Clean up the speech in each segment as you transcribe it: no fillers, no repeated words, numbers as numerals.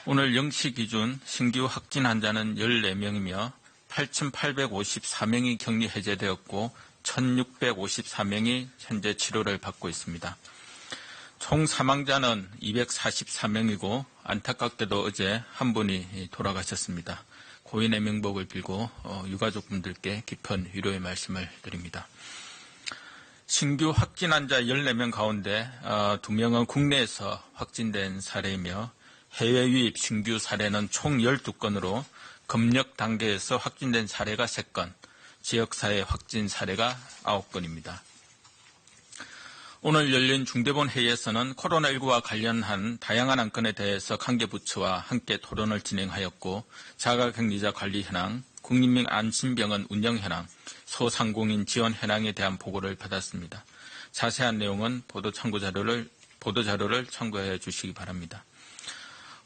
오늘 0시 기준 신규 확진 환자는 14명이며 8,854명이 격리 해제되었고 1,654명이 현재 치료를 받고 있습니다. 총 사망자는 244명이고 안타깝게도 어제 한 분이 돌아가셨습니다. 고인의 명복을 빌고 유가족분들께 깊은 위로의 말씀을 드립니다. 신규 확진 환자 14명 가운데 2명은 국내에서 확진된 사례이며 해외 유입 신규 사례는 총 12건으로 검역 단계에서 확진된 사례가 3건, 지역사회 확진 사례가 9건입니다. 오늘 열린 중대본 회의에서는 코로나19와 관련한 다양한 안건에 대해서 관계부처와 함께 토론을 진행하였고 자가격리자 관리 현황, 국민민 안심병원 운영 현황, 소상공인 지원 현황에 대한 보고를 받았습니다. 자세한 내용은 보도 자료를 참고해 주시기 바랍니다.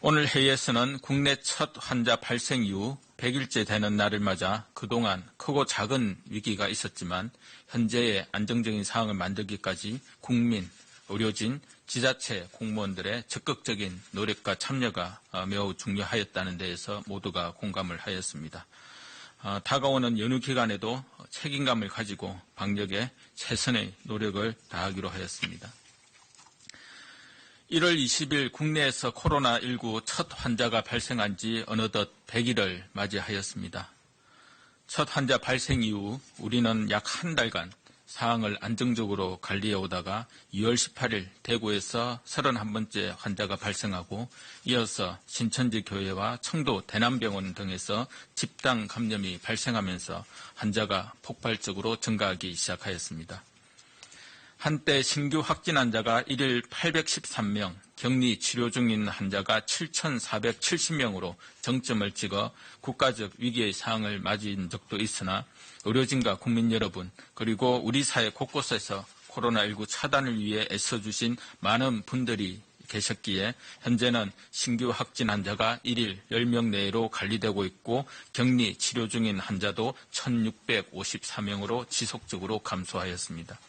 오늘 회의에서는 국내 첫 환자 발생 이후 100일째 되는 날을 맞아 그동안 크고 작은 위기가 있었지만 현재의 안정적인 상황을 만들기까지 국민, 의료진, 지자체 공무원들의 적극적인 노력과 참여가 매우 중요하였다는 데에서 모두가 공감을 하였습니다. 다가오는 연휴 기간에도 책임감을 가지고 방역에 최선의 노력을 다하기로 하였습니다. 1월 20일 국내에서 코로나19 첫 환자가 발생한 지 어느덧 100일을 맞이하였습니다. 첫 환자 발생 이후 우리는 약 한 달간 상황을 안정적으로 관리해 오다가 2월 18일 대구에서 31번째 환자가 발생하고 이어서 신천지 교회와 청도 대남병원 등에서 집단 감염이 발생하면서 환자가 폭발적으로 증가하기 시작하였습니다. 한때 신규 확진 환자가 1일 813명, 격리 치료 중인 환자가 7,470명으로 정점을 찍어 국가적 위기의 상황을 맞이한 적도 있으나 의료진과 국민 여러분 그리고 우리 사회 곳곳에서 코로나19 차단을 위해 애써주신 많은 분들이 계셨기에 현재는 신규 확진 환자가 1일 10명 내외로 관리되고 있고 격리 치료 중인 환자도 1,654명으로 지속적으로 감소하였습니다.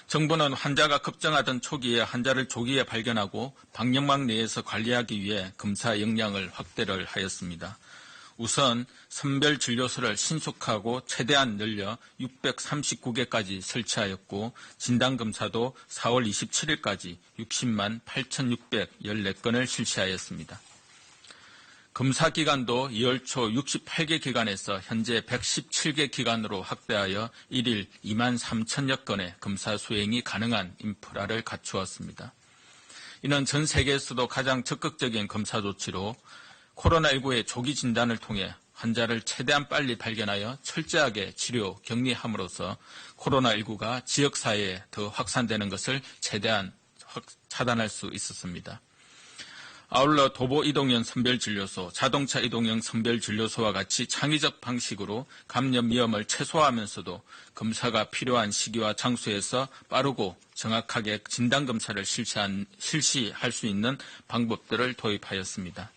정부는 환자가 급증하던 초기에 환자를 조기에 발견하고 방역망 내에서 관리하기 위해 검사 역량을 확대를 하였습니다. 우선 선별진료소를 신속하고 최대한 늘려 639개까지 설치하였고 진단검사도 4월 27일까지 60만 8,614건을 실시하였습니다. 검사 기간도 2월 초 68개 기관에서 현재 117개 기관으로 확대하여 1일 2만 3천여 건의 검사 수행이 가능한 인프라를 갖추었습니다. 이는 전 세계에서도 가장 적극적인 검사 조치로 코로나19의 조기 진단을 통해 환자를 최대한 빨리 발견하여 철저하게 치료, 격리함으로써 코로나19가 지역사회에 더 확산되는 것을 최대한 차단할 수 있었습니다. 아울러 도보 이동형 선별진료소, 자동차 이동형 선별진료소와 같이 창의적 방식으로 감염 위험을 최소화하면서도 검사가 필요한 시기와 장소에서 빠르고 정확하게 진단검사를 실시할 수 있는 방법들을 도입하였습니다.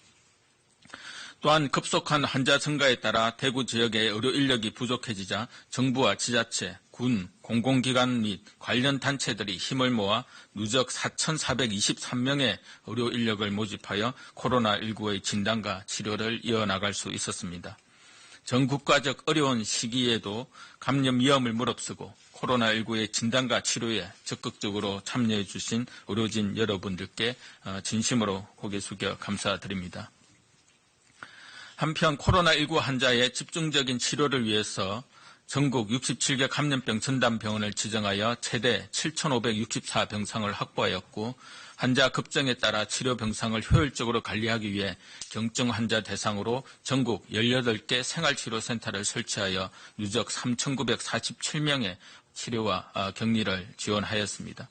또한 급속한 환자 증가에 따라 대구 지역의 의료 인력이 부족해지자 정부와 지자체, 군, 공공기관 및 관련 단체들이 힘을 모아 누적 4,423명의 의료 인력을 모집하여 코로나19의 진단과 치료를 이어나갈 수 있었습니다. 전 국가적 어려운 시기에도 감염 위험을 무릅쓰고 코로나19의 진단과 치료에 적극적으로 참여해 주신 의료진 여러분들께 진심으로 고개 숙여 감사드립니다. 한편 코로나19 환자의 집중적인 치료를 위해서 전국 67개 감염병 전담병원을 지정하여 최대 7,564병상을 확보하였고 환자 급증에 따라 치료 병상을 효율적으로 관리하기 위해 경증 환자 대상으로 전국 18개 생활치료센터를 설치하여 누적 3,947명의 치료와 격리를 지원하였습니다.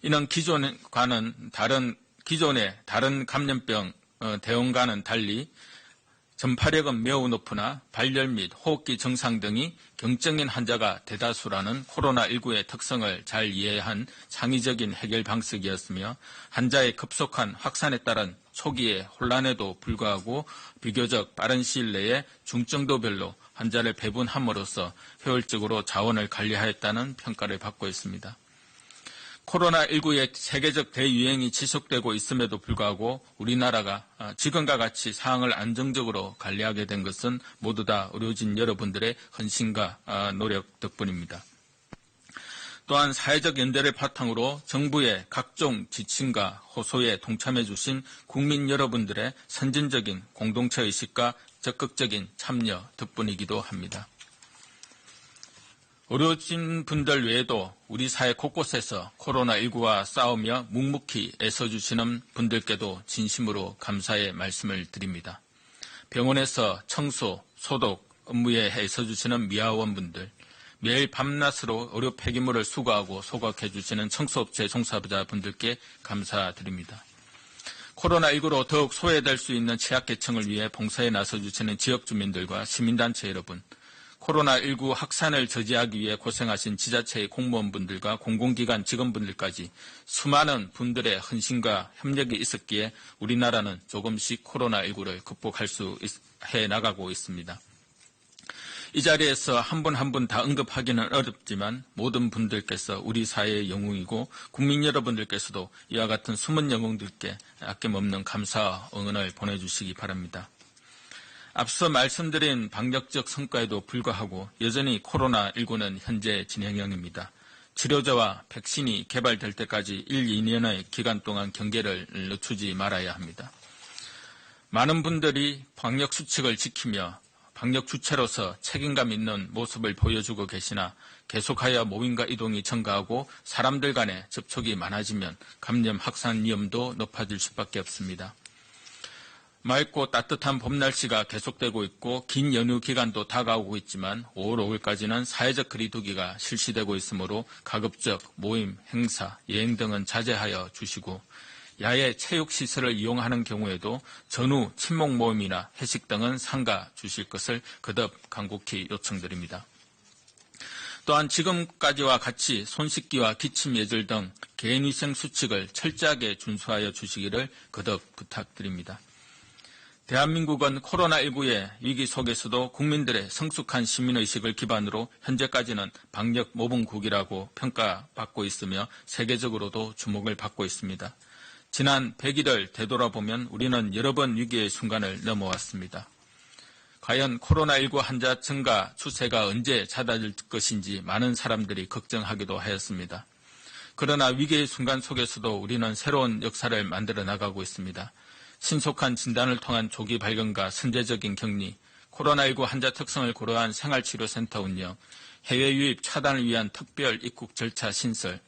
이는 기존의 다른 감염병 대응과는 달리 전파력은 매우 높으나 발열 및 호흡기 증상 등이 경증인 환자가 대다수라는 코로나19의 특성을 잘 이해한 창의적인 해결 방식이었으며 환자의 급속한 확산에 따른 초기의 혼란에도 불구하고 비교적 빠른 시일 내에 중증도별로 환자를 배분함으로써 효율적으로 자원을 관리하였다는 평가를 받고 있습니다. 코로나19의 세계적 대유행이 지속되고 있음에도 불구하고 우리나라가 지금과 같이 상황을 안정적으로 관리하게 된 것은 모두 다 의료진 여러분들의 헌신과 노력 덕분입니다. 또한 사회적 연대를 바탕으로 정부의 각종 지침과 호소에 동참해 주신 국민 여러분들의 선진적인 공동체의식과 적극적인 참여 덕분이기도 합니다. 의료진 분들 외에도 우리 사회 곳곳에서 코로나19와 싸우며 묵묵히 애써주시는 분들께도 진심으로 감사의 말씀을 드립니다. 병원에서 청소, 소독 업무에 애써주시는 미화원분들, 매일 밤낮으로 의료 폐기물을 수거하고 소각해 주시는 청소업체 종사자분들께 감사드립니다. 코로나19로 더욱 소외될 수 있는 취약계층을 위해 봉사에 나서주시는 지역주민들과 시민단체 여러분, 코로나19 확산을 저지하기 위해 고생하신 지자체의 공무원분들과 공공기관 직원분들까지 수많은 분들의 헌신과 협력이 있었기에 우리나라는 조금씩 코로나19를 극복할 수 해나가고 있습니다. 이 자리에서 한 분 한 분 다 언급하기는 어렵지만 모든 분들께서 우리 사회의 영웅이고 국민 여러분들께서도 이와 같은 숨은 영웅들께 아낌없는 감사와 응원을 보내주시기 바랍니다. 앞서 말씀드린 방역적 성과에도 불구하고 여전히 코로나19는 현재 진행형입니다. 치료제와 백신이 개발될 때까지 1, 2년의 기간 동안 경계를 늦추지 말아야 합니다. 많은 분들이 방역 수칙을 지키며 방역 주체로서 책임감 있는 모습을 보여주고 계시나 계속하여 모임과 이동이 증가하고 사람들 간의 접촉이 많아지면 감염 확산 위험도 높아질 수밖에 없습니다. 맑고 따뜻한 봄 날씨가 계속되고 있고 긴 연휴 기간도 다가오고 있지만 5월 5일까지는 사회적 거리두기가 실시되고 있으므로 가급적 모임, 행사, 여행 등은 자제하여 주시고 야외 체육시설을 이용하는 경우에도 전후 친목 모임이나 회식 등은 삼가 주실 것을 거듭 간곡히 요청드립니다. 또한 지금까지와 같이 손 씻기와 기침 예절 등 개인위생 수칙을 철저하게 준수하여 주시기를 거듭 부탁드립니다. 대한민국은 코로나19의 위기 속에서도 국민들의 성숙한 시민의식을 기반으로 현재까지는 방역 모범국이라고 평가받고 있으며 세계적으로도 주목을 받고 있습니다. 지난 100일을 되돌아보면 우리는 여러 번 위기의 순간을 넘어왔습니다. 과연 코로나19 환자 증가 추세가 언제 잦아들 것인지 많은 사람들이 걱정하기도 하였습니다. 그러나 위기의 순간 속에서도 우리는 새로운 역사를 만들어 나가고 있습니다. 신속한 진단을 통한 조기 발견과 선제적인 격리, 코로나19 환자 특성을 고려한 생활치료센터 운영, 해외 유입 차단을 위한 특별 입국 절차 신설,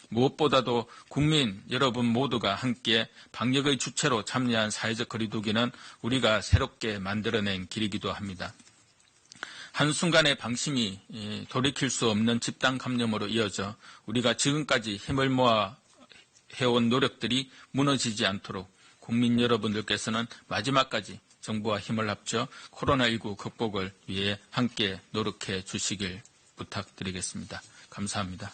무엇보다도 국민 여러분 모두가 함께 방역의 주체로 참여한 사회적 거리두기는 우리가 새롭게 만들어낸 길이기도 합니다. 한순간의 방심이 돌이킬 수 없는 집단 감염으로 이어져 우리가 지금까지 힘을 모아 해온 노력들이 무너지지 않도록 국민 여러분들께서는 마지막까지 정부와 힘을 합쳐 코로나19 극복을 위해 함께 노력해 주시길 부탁드리겠습니다. 감사합니다.